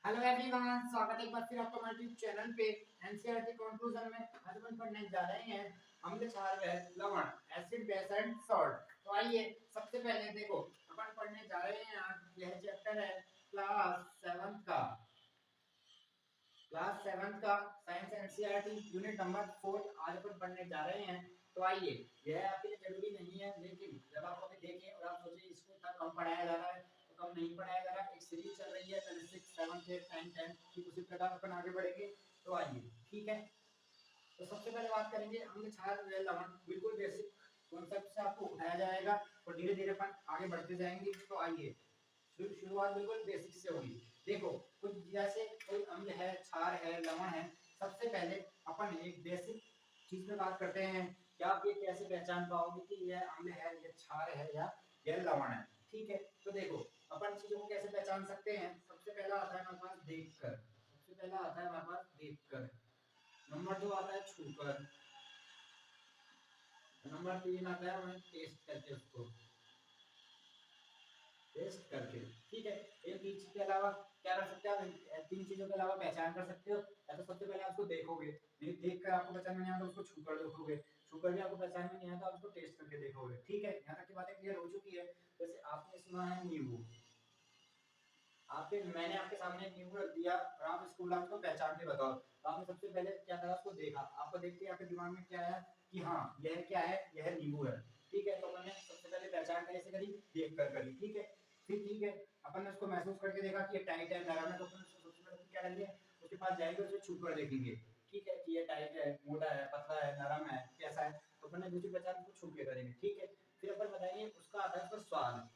Hello everyone, स्वागत है एक बार फिर आपका हमारे यूट्यूब चैनल पे। एनसीईआरटी कंक्लूजन में आज अपन पढ़ने जा रहे हैं अम्ल, क्षार, गैस, लवण, एसिड, बेस एंड सॉल्ट। तो आइए सबसे पहले देखो अपन पढ़ने जा रहे हैं। आज यह चैप्टर है क्लास 7 का साइंस एनसीईआरटी यूनिट नंबर 4। आज अपन पढ़ने जा रहे हैं। तो आइए, यह आपके लिए जरूरी नहीं है, लेकिन जब आप अभी देखें और आप सोचिए इसको इतना कम पढ़ाया जा रहा है तो कम नहीं पढ़ाया जा रहा है। एक सीरीज चल रही है, पहले 6, 7, 8, 9, 10, ठीक उसी प्रकार अपन आगे बढ़ेंगे। तो आइए, ठीक है। तो सबसे पहले बात करेंगे अम्ल, क्षार, व लवण। बिल्कुल बेसिक कॉन्सेप्ट से आपको उठाया जाएगा और धीरे धीरे अपन आगे बढ़ते जाएंगे। तो आइए, शुरुआत बिल्कुल बेसिक से होगी। देखो, कुछ जैसे कोई अम्ल है, क्षार है, लवण है। सबसे पहले अपन एक बेसिक चीज पे बात करते हैं कि आप ये कैसे पहचान पाओगे कि यह अम्ल है, यह क्षार है या यह लवण है। ठीक है, तो देखो अपन चीजों को कैसे पहचान सकते हैं। सबसे पहला आता है हमारे पास देखकर, सबसे पहला आता है हमारे पास देखकर। नंबर 2 आता है छूकर। नंबर 3 आता है हमें टेस्ट करके, उसको टेस्ट करके। ठीक है, इन तीन चीज के अलावा क्या कर सकते हो आप? तीन चीजों के अलावा पहचान कर सकते हो। या तो सबसे पहले आप उसको देखोगे, नहीं देख कर आपको पहचान में नहीं आता उसको छूकर देखोगे, छूकर भी आपको पहचान में नहीं आता आप उसको टेस्ट करके देखोगे। ठीक है, यहाँ तक की बातें क्लियर हो चुकी है। जैसे आपने सुना है नींबू, आपके मैंने आपके सामने नींबू रख दिया और आप स्कूल आप उसको पहचान के बताओ, तो आपने सबसे पहले क्या करा, उसको देखा। आपको देखते ही आपके दिमाग में क्या आया कि हाँ यह क्या है, यह नींबू है। ठीक है, तो मैंने सबसे पहले पहचान कैसे करी, देख कर करी। ठीक है, फिर ठीक है, अपन ने उसको महसूस करके देखा कि ये टाइट है, नरम है, तो अपन सबसे पहले क्या करेंगे, उसके पास जाएंगे, उसे छू कर देखेंगे। ठीक है, कि ये टाइट है, मोटा है, पतला है, नरम है, कैसा है, तो अपन ने दूसरी पहचान को छू के करेंगे। ठीक है, फिर अपन बताएंगे उसका आता है स्वाद।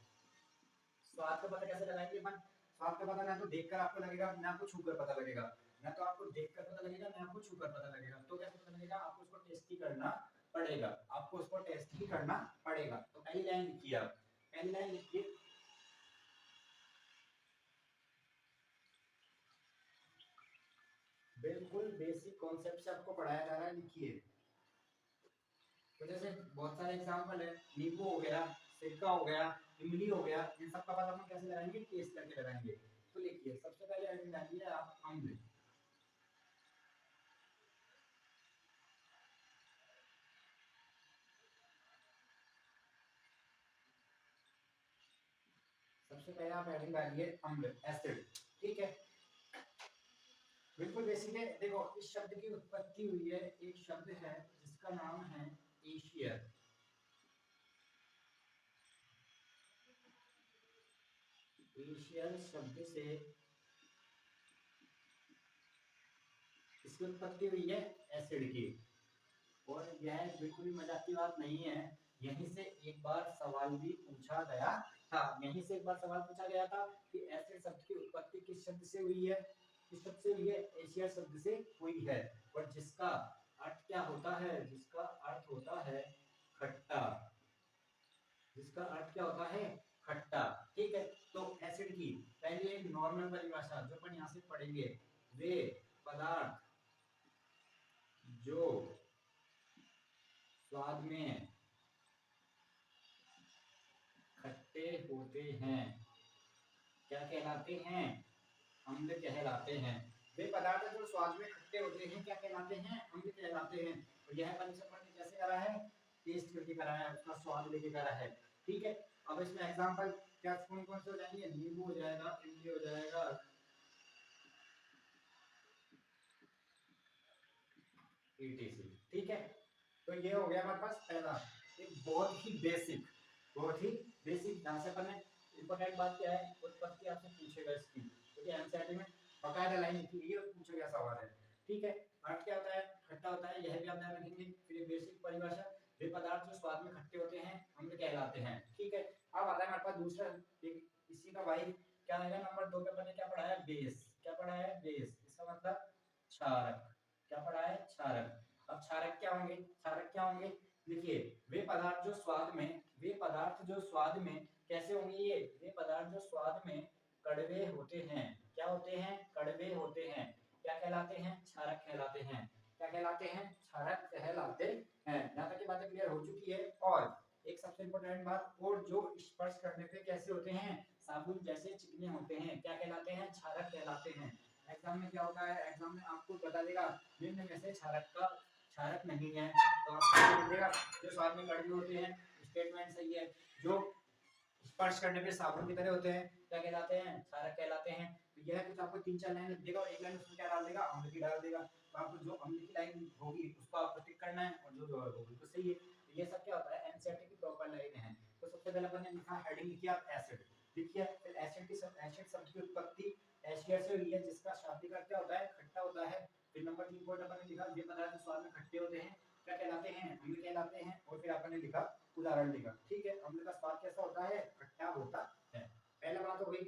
स्वाद का पता कैसे लगाएंगे अपन? स्वाद का पता ना तो देखकर आपको लगेगा, ना आपको छूकर पता लगेगा। ना तो आपको देखकर पता लगेगा, ना आपको छूकर पता लगेगा। तो कैसे पता लगेगा? आपको उसको टेस्ट ही करना पड़ेगा, आपको उसको टेस्ट ही करना पड़ेगा। तो पहली लाइन लिखिए आप, पहली लाइन लिखिए। बिल्कुल बेसिक कॉन्सेप्ट से आपको पढ़ाया जा रहा है, लिखिए। तो जैसे बहुत सारे एग्जांपल है, नींबू हो गया, सिरका हो गया, इमली हो गया, इन सब का पता हम कैसे लगाएंगे? टेस्ट करके लगाएंगे। तो लिखिए, सबसे पहले लाइन डालिए आप अम्ल। सबसे पहले आप हेडिंग डालिए अम्ल, एसिड। ठीक है, बिल्कुल बेसिक है। देखो, इस शब्द की उत्पत्ति हुई है, एक शब्द है जिसका नाम है एशियर। एशियर शब्द से इसकी उत्पत्ति हुई है एसिड की। और यह बिल्कुल भी मजाक की बात नहीं है। यहीं से एक बार सवाल भी पूछा गया था, यहीं से एक बार सवाल पूछा गया था कि एसिड शब्द की उत्पत्ति किस शब्द से हुई है? किस शब्द से हुई है? एशियर शब्द से हुई है। और जिसका अर्थ क्या होता है? जिसका अर्थ होता है खट्टा। जिसका अर्थ क्या होता है? खट्टा। ठीक है, तो एसिड की पहले एक नॉर्मल परिभाषा जो अपन यहाँ से पढ़ेंगे, वे पदार्थ जो स्वाद में खट्टे होते हैं क्या कहलाते हैं? अम्ल कहलाते हैं। वे पदार्थ जो स्वाद में खट्टे होते हैं क्या कहलाते हैं? अम्ल कहलाते हैं। और यह पंचमढ़ ने कैसे करा है? टेस्ट करके करा है, उसका स्वाद लेके करा है। ठीक है, अब इसमें एग्जांपल क्या कौन कौन से हो जाएंगे? नींबू हो जाएगा, इमली हो जाएगा, etc। ठीक है, तो ये हो गया हमारे पास पहला, एक बहुत ही बेसिक, बहुत ही बेसिक। जहां से अपन ने इंपॉर्टेंट बात क्या है, उत्पत्ति आपसे पूछेगा इसकी, क्योंकि एनसीईआरटी में बकायदा लाइन लिखी हुई है और पूछा गया सवाल है। ठीक है, अर्थ क्या होता है? खट्टा होता है, यह भी आप ध्यान रखेंगे। फिर ये बेसिक परिभाषा, वे पदार्थ जो स्वाद में खट्टे होते हैं अम्ल कहलाते हैं। ठीक है, अब आता है हमारे पास दूसरा, एक इसी का भाई क्या आएगा, नंबर 2 पे अपन ने क्या पढ़ा है? बेस। क्या पढ़ा है? बेस। इसका मतलब क्षारक। क्या पढ़ा है? क्षारक। अब क्षारक क्या होंगे? क्षारक क्या होंगे? देखिए, वे पदार्थ जो स्वाद में, वे पदार्थ जो स्वाद में कैसे होंगे? ये वे पदार्थ जो स्वाद में कड़वे होते हैं। क्या होते हैं? कड़वे होते हैं। क्या कहलाते हैं? क्षारक कहलाते हैं। क्या कहलाते हैं? क्षारक कहलाते हैं। यहाँ तक की बातें क्लियर हो चुकी है। और एक सबसे इंपॉर्टेंट बात, और जो स्पर्श करने पे कैसे होते हैं? साबुन जैसे चिकने होते हैं। क्या कहलाते हैं? क्षारक कहलाते हैं। एग्जाम में क्या होता है, एग्जाम में आपको बता देगा निम्न में से क्षारक नहीं है, तो आपको लिख देगा जो स्वाद में कड़वे होते हैं, स्टेटमेंट सही है, जो स्पर्श करने पे साबुन की तरह होते हैं क्या कहलाते हैं, क्षारक कहलाते हैं। तो यह कुछ आपको 3-4 लाइन लिख देगा और एक लाइन उसमें क्या डाल देगा, अम्ल की डाल देगा। तो आपको जो अम्ल की लाइन होगी उसको आपको टिक करना है और जो वो बिल्कुल सही है। तो ये सब क्या होता है, एनसीईआरटी की प्रॉपर लाइन है। तो सबसे पहले अपन ने लिखा, हेडिंग लिखी आप एसिड लिखिए, फिर एसिड शब्द की उत्पत्ति एशियर से हुई है, जिसका शाब्दिक अर्थ क्या होता है, खट्टा होता है। फिर नंबर 3 पॉइंट अपन ने लिखा, ये पदार्थ स्वाद में खट्टे होते हैं क्या कहलाते हैं, अम्ल कहलाते हैं। और फिर अपन ने लिखा उदाहरण लिखा, ठीक है, अम्ल का स्वाद कैसा होता है, खट्टा होता है। पहला बात हो गई।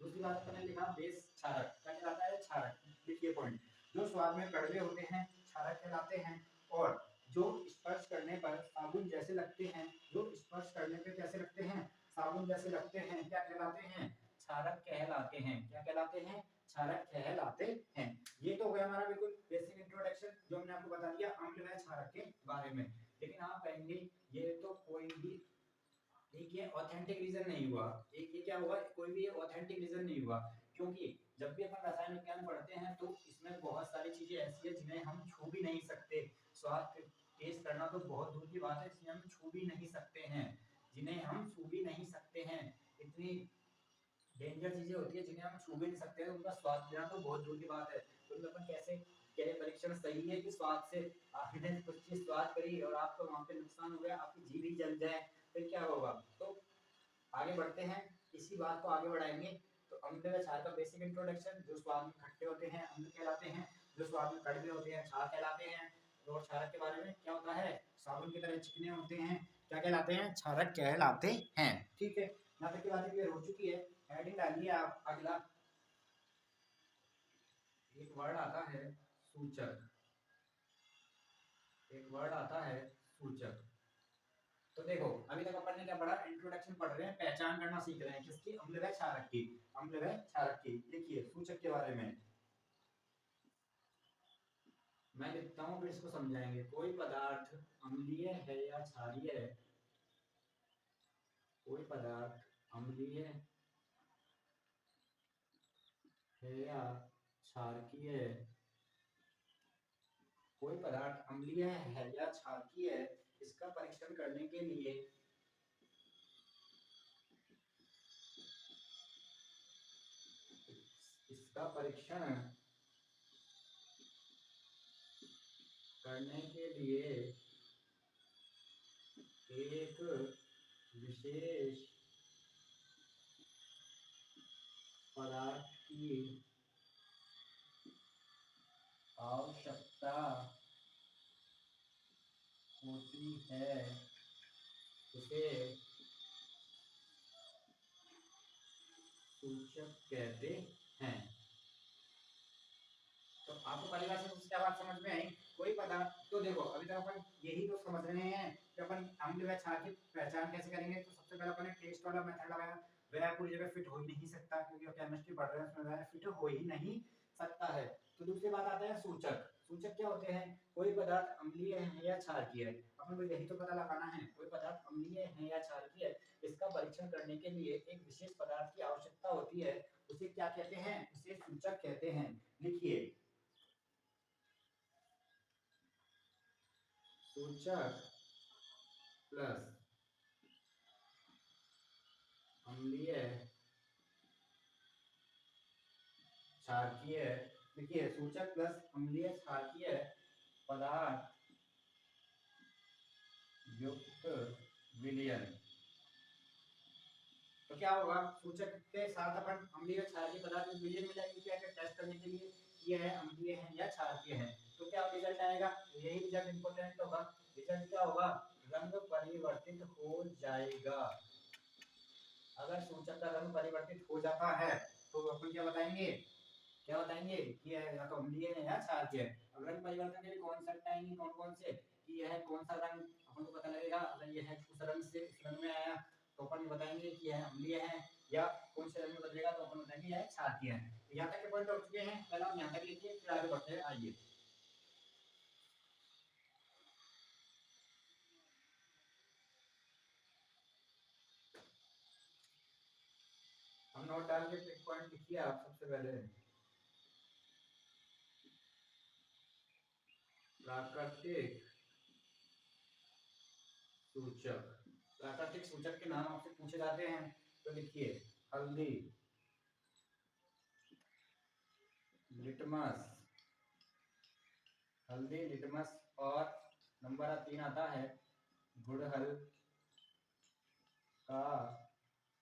दूसरी बात अपन ने लिखा बेस क्षारक क्या कहलाता है, क्षारक लिखिए पॉइंट, जो स्वाद में कड़वे होते हैं क्षारक कहलाते हैं। और जो स्पर्श करने पर साबुन जैसे लगते हैं, जो स्पर्श करने पे कैसे लगते हैं, साबुन जैसे लगते हैं क्या कहलाते हैं, क्षारक कहलाते हैं। क्या कहलाते हैं, क्षारक कहलाते हैं। ये तो हो गया हमारा बिल्कुल बेसिक इंट्रोडक्शन, जो हमने आपको बता दिया अम्ल व क्षारक के बारे में। लेकिन आप कहेंगे ये तो कोई भी एक ये ऑथेंटिक रीजन नहीं हुआ, एक ये क्या हुआ, कोई भी ऑथेंटिक रीजन नहीं हुआ, क्योंकि जब भी अपन रसायन विज्ञान पढ़ते हैं तो इसमें बहुत सारी चीजें ऐसी है जिन्हें हम छू भी नहीं सकते। स्वाद टेस्ट करना तो बहुत दूर की बात है, जिन्हें हम छू भी नहीं सकते हैं, जिन्हें हम छू भी नहीं सकते हैं। इतनी डेंजर चीजें होती है जिन्हें हम छू भी नहीं सकते हैं, उनका स्वाद लेना तो बहुत दूर की बात है। तो अपन कैसे क्या परीक्षण सही है कि स्वाद से आपने कुछ चीज स्वाद करी और आपको वहां पे नुकसान हो गया, आपकी जीभ ही जल जाए, फिर क्या होगा। तो आगे बढ़ते हैं, इसी बात को आगे बढ़ाएंगे। तो अम्ल व क्षार का बेसिक इंट्रोडक्शन, जो स्वाद में खट्टे होते हैं अम्ल कहलाते हैं, जो स्वाद में कड़वे होते हैं क्षार कहलाते हैं। और क्षारक के बारे में क्या होता है, साबुन की तरह चिकने होते हैं क्या कहलाते हैं, क्षारक कहलाते हैं। ठीक है, यहाँ तक की बात क्लियर हो चुकी है। हेडिंग डालिए आप। अगला एक वर्ड आता है सूचक, एक वर्ड आता है सूचक। तो देखो अभी तक अपन ने क्या पढ़ा, इंट्रोडक्शन पढ़ रहे हैं, पहचान करना सीख रहे हैं किसकी, अम्ल व क्षारक की, अम्ल व क्षारक की। देखिए सूचक के बारे में मैं लिखता हूँ, फिर इसको समझाएंगे। कोई पदार्थ अम्लीय है या क्षारीय है, कोई पदार्थ अम्लीय है या क्षारकीय है, कोई पदार्थ अम्लीय है या क्षारकीय है, इसका परीक्षण करने के लिए इसका परीक्षण करने के लिए एक विशेष पदार्थ की आवश्यकता होती है, उसे सूचक कहते हैं। तो आपको पहली बार से क्या बात समझ में आई, कोई पदार्थ, तो देखो अभी तक अपन यही तो समझ रहे हैं कि अपन अम्ल व क्षार की पहचान कैसे करेंगे। तो सबसे पहले अपन ने टेस्ट वाला मेथड लगाया, वह पूरी जगह फिट हो ही नहीं सकता, क्योंकि केमिस्ट्री पढ़ रहे हैं उसमें वह फिट हो ही नहीं सकता है। तो दूसरी बात आता है सूचक। सूचक क्या होते हैं, कोई पदार्थ अम्लीय है या क्षारकीय है, अपन को यही तो पता लगाना है, कोई पदार्थ अम्लीय है या क्षारकीय है, इसका परीक्षण करने के लिए एक विशेष पदार्थ की आवश्यकता होती है, उसे क्या कहते हैं, उसे सूचक कहते हैं। लिखिए सूचक प्लस अम्लीय क्षारकीय, देखिए सूचक प्लस अम्लीय क्षारकीय पदार्थ युक्त विलयन। तो क्या होगा, सूचक के साथ अपन अम्लीय क्षारकीय पदार्थ युक्त विलयन मिलाएंगे क्या, टेस्ट करने के लिए ये है अम्लीय है या क्षारकीय है। तो क्या रिजल्ट आएगा, यही रिजल्ट इंपॉर्टेंट होगा। रिजल्ट क्या होगा, रंग परिवर्तित हो जाएगा। अगर सूचक का रंग परिवर्तित हो जाता है तो अपन क्या बताएंगे, क्या बताएंगे कि या तो अम्लीय है या क्षारकीय है। अब रंग परिवर्तन के लिए कौन सा आएंगे, कौन कौन से, कि यह कौन सा रंग अपन को पता लगेगा, अगर यह उस रंग से इस रंग में आया तो अपन बताएंगे कि यह अम्लीय है, या कौन से रंग में बदलेगा तो अपन बताएंगे यह क्षारकीय है। तो यहाँ तक के पॉइंट हो चुके हैं, पहले आप यहाँ तक लिखिए फिर आगे बढ़ते हैं। आइए हम नोट डाल के पॉइंट लिखिए। लिखिए आप सबसे पहले प्राकृतिक सूचक। प्राकृतिक सूचक के नाम आपसे पूछे जाते हैं तो लिखिए हल्दी, लिटमस, हल्दी, लिटमस और नंबर 3 आता है गुड़हल का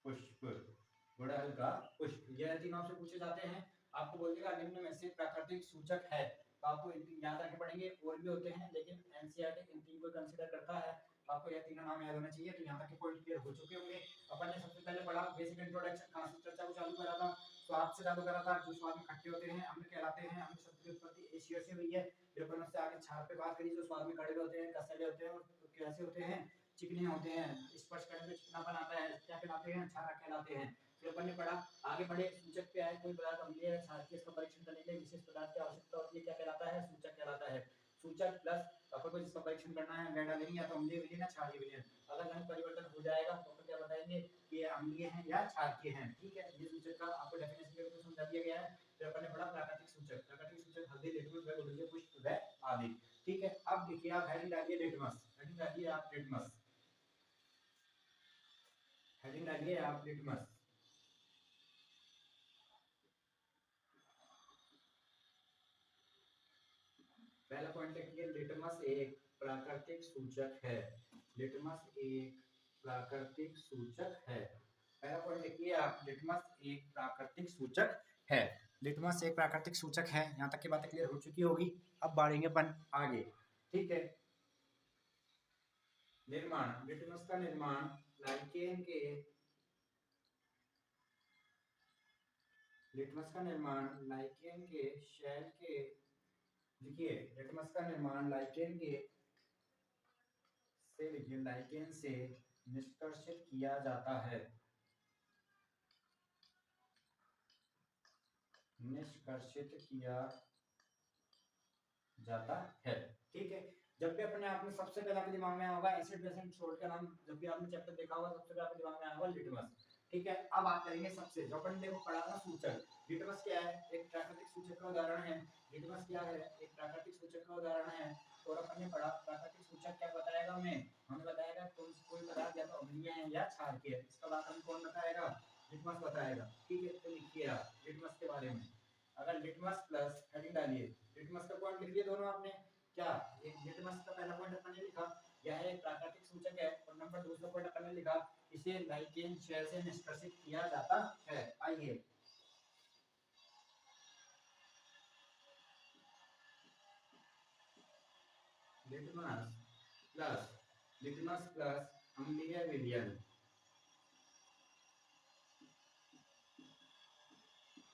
पुष्प। गुड़हल का पुष्प, यह तीन आपसे पूछे जाते हैं। आपको बोल देगा निम्न में से प्राकृतिक सूचक है, तो आपको इन तीन याद रखने पड़ेंगे। और भी होते हैं लेकिन एनसीईआरटी इन तीन को कंसीडर करता है, तो आपको यह तीनों नाम याद होना चाहिए। तो यहाँ तक के पॉइंट क्लियर हो चुके होंगे। अपन ने सबसे पहले पढ़ा बेसिक इंट्रोडक्शन, कहाँ से चर्चा को चालू करा था, स्वाद से चालू करा था। जो स्वाद में खट्टे होते हैं अम्ल कहलाते हैं। अम्ल शब्द की उत्पत्ति एशिया से हुई है। फिर अपन उससे आगे क्षार पे बात करी, जो स्वाद में कड़वे होते हैं, कसैले होते हैं और कैसे होते हैं, चिकने होते हैं, स्पर्श करने पे चिकनापन आता है, क्या कहलाते हैं, क्षारक कहलाते हैं। फिर अपन ने पढ़ा, आगे बढ़े, सूचक पे आए, कोई पदार्थ अम्लीय है क्षारीय, इसका परीक्षण करने के लिए विशेष पदार्थ की आवश्यकता होती है, क्या कहलाता है, सूचक कहलाता है। सूचक प्लस अपन को जिसका परीक्षण करना है वह डालेंगे, या तो अम्लीय विलयन या क्षारीय विलयन। अगर रंग परिवर्तन हो जाएगा तो अपन क्या बताएंगे कि ये अम्लीय हैं या क्षारीय हैं। ठीक है, ये सूचक का आपको डेफिनेशन के रूप में समझा दिया गया है। फिर अपन ने पढ़ा प्राकृतिक सूचक। प्राकृतिक सूचक हल्दी, लिटमस व गुड़हल के पुष्प व आदि। ठीक है, अब देखिए आप हेडिंग डालिए लिटमस, हेडिंग डालिए आप लिटमस, हेडिंग डालिए आप लिटमस। पहला पॉइंट लिखिए लिटमस एक प्राकृतिक सूचक है। लिटमस एक प्राकृतिक सूचक है। पहला पॉइंट लिखिए आप, लिटमस एक प्राकृतिक सूचक है। लिटमस एक प्राकृतिक सूचक है। यहाँ तक की बातें क्लियर हो चुकी होगी। अब बढ़ेंगे अपन आगे। ठीक है, निर्माण, लिटमस का निर्माण लाइकेन के, लिटमस का निर्माण लाइकेन के शैल के, देखिए लिटमस का निर्माण लाइकेन के से, लिखिए लाइकेन से निष्कर्षित किया जाता है, निष्कर्षित किया जाता है। ठीक है, जब भी अपने आप में सबसे पहले आपके दिमाग में आएगा एसिड बेस एंड सोल्ट का नाम, जब भी आपने चैप्टर देखा होगा सबसे पहले आपके दिमाग में आएगा लिटमस। ठीक है, अब बात करेंगे सबसे, जो अपन देखो पढ़ा था सूचक। लिटमस क्या है, एक प्राकृतिक सूचक का उदाहरण है। लिटमस क्या है, एक प्राकृतिक सूचक का उदाहरण है। और अपन ने पढ़ा प्राकृतिक सूचक क्या बताएगा हमें बताएगा कोई पदार्थ या तो अम्लीय है या क्षारीय है। इसका बात हमें कौन बताएगा, लिटमस बताएगा। ठीक है, तो लिखिए आप लिटमस के बारे में। अगर लिटमस प्लस, हेडिंग डालिए, लिटमस का पॉइंट लिख लिए दोनों आपने। क्या एक लिटमस का पहला पॉइंट अपन ने लिखा, यह एक प्राकृतिक सूचक है। और नंबर दूसरा पॉइंट अपन ने लिखा, इसे लाइकेन शैल से निष्कर्षित किया जाता है। आइए लिटमस प्लस, लिटमस प्लस अम्लीय विलयन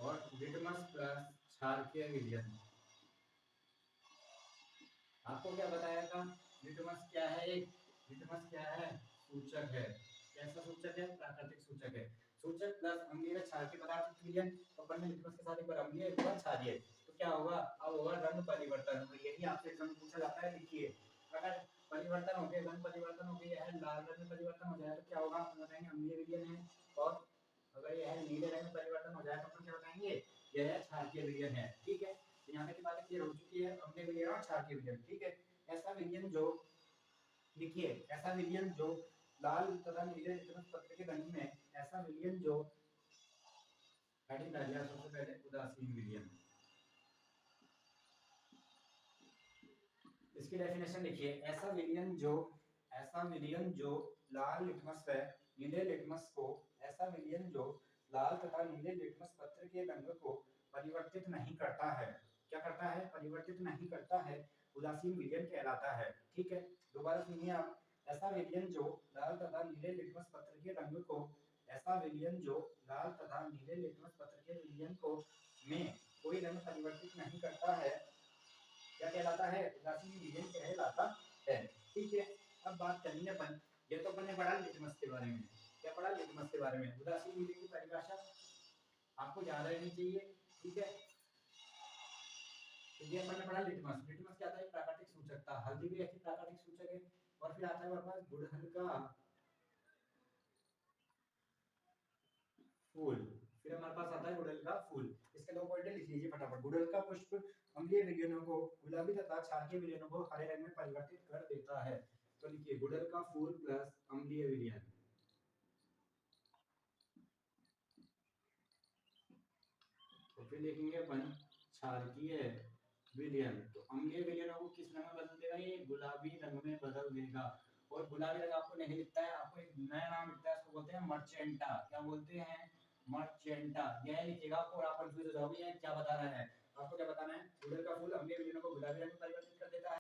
और लिटमस प्लस क्षारकीय विलयन। आपको क्या बताया था, लिटमस क्या है, एक लिटमस क्या है, सूचक है। कैसा सूचक है, प्राकृतिक सूचक है। सूचक प्लस अम्लीय क्षारीय पदार्थ विलयन, तो अपन ने लिटमस के साथ एक बार अम्लीय एक बार क्षारीय, तो क्या होगा, अब होगा रंग परिवर्तन। तो यही आपसे एग्जाम में पूछा जाता है। लिखिए अगर परिवर्तन हो गया, रंग परिवर्तन हो गया है, लाल रंग में परिवर्तन हो जाए तो क्या होगा, हम बताएंगे अम्लीय विलयन है। और अगर यह नीले रंग में परिवर्तन हो जाए तो अपन क्या बताएंगे, यह क्षारीय विलयन है। ठीक है, यहाँ तक की बातें क्लियर हो चुकी है, अम्लीय विलयन और क्षारीय विलयन। ठीक है, ऐसा विलयन जो, लिखिए ऐसा विलयन जो लाल तथा नीले लिटमस पत्र के रंग में, ऐसा विलयन जो, हेडिंग डालिए सबसे पहले उदासीन विलयन। इसकी डेफिनेशन लिखिए, ऐसा विलयन जो, ऐसा विलयन जो लाल लिटमस व नीले लिटमस को, ऐसा विलयन जो लाल तथा नीले लिटमस पत्र के रंग को परिवर्तित नहीं करता है। क्या करता है, परिवर्तित नहीं करता है, उदासीन विलयन कहलाता है। ठीक है, दोबारा सुनिए आप, ऐसा विलयन जो लाल तथा नीले लिटमस पत्र के रंग को, ऐसा विलयन जो लाल तथा नीले लिटमस पत्र के विलयन को में कोई रंग परिवर्तित नहीं करता है, क्या कहलाता है, उदासीन विलयन कहलाता है। ठीक है, अब बात करेंगे अपन, ये तो अपन ने पढ़ा लिटमस के बारे में। क्या पढ़ा, लिटमस के बारे में। उदासीन विलयन की परिभाषा आपको याद रहनी चाहिए। ठीक है, तो ये अपन ने पढ़ा लिटमस। लिटमस क्या था, एक प्राकृतिक सूचक था। हल्दी भी एक प्राकृतिक सूचक है। और फिर आता है हमारे पास गुड़हल का फूल। फिर हमारे पास आता है गुड़हल का फूल। इसके दो पॉइंट लिख लीजिए फटाफट। गुड़हल का पुष्प अम्लीय विलयनों को गुलाबी तथा क्षारीय विलयनों को हरे रंग में परिवर्तित कर देता है। तो लिखिए गुड़हल का फूल प्लस अम्लीय विलयन। तो फिर लिखेंगे अपन क्षारीय विलयन। तो अम्लीय विलयनों को किस रंग में बदल देगा? ये गुलाबी रंग में बदल देगा। और गुलाबी रंग आपको नहीं दिखता है, आपको एक नया नाम दिखता है, उसको बोलते हैं मर्चेंटा। क्या बोलते हैं? मर्चेंटा। यह लिखिएगा और आप कंफ्यूज हो जाओगे ये क्या बता रहा है। आपको क्या बताना है? गुड़हल का फूल अम्लीय विलयनों को गुलाबी रंग में परिवर्तित कर देता है।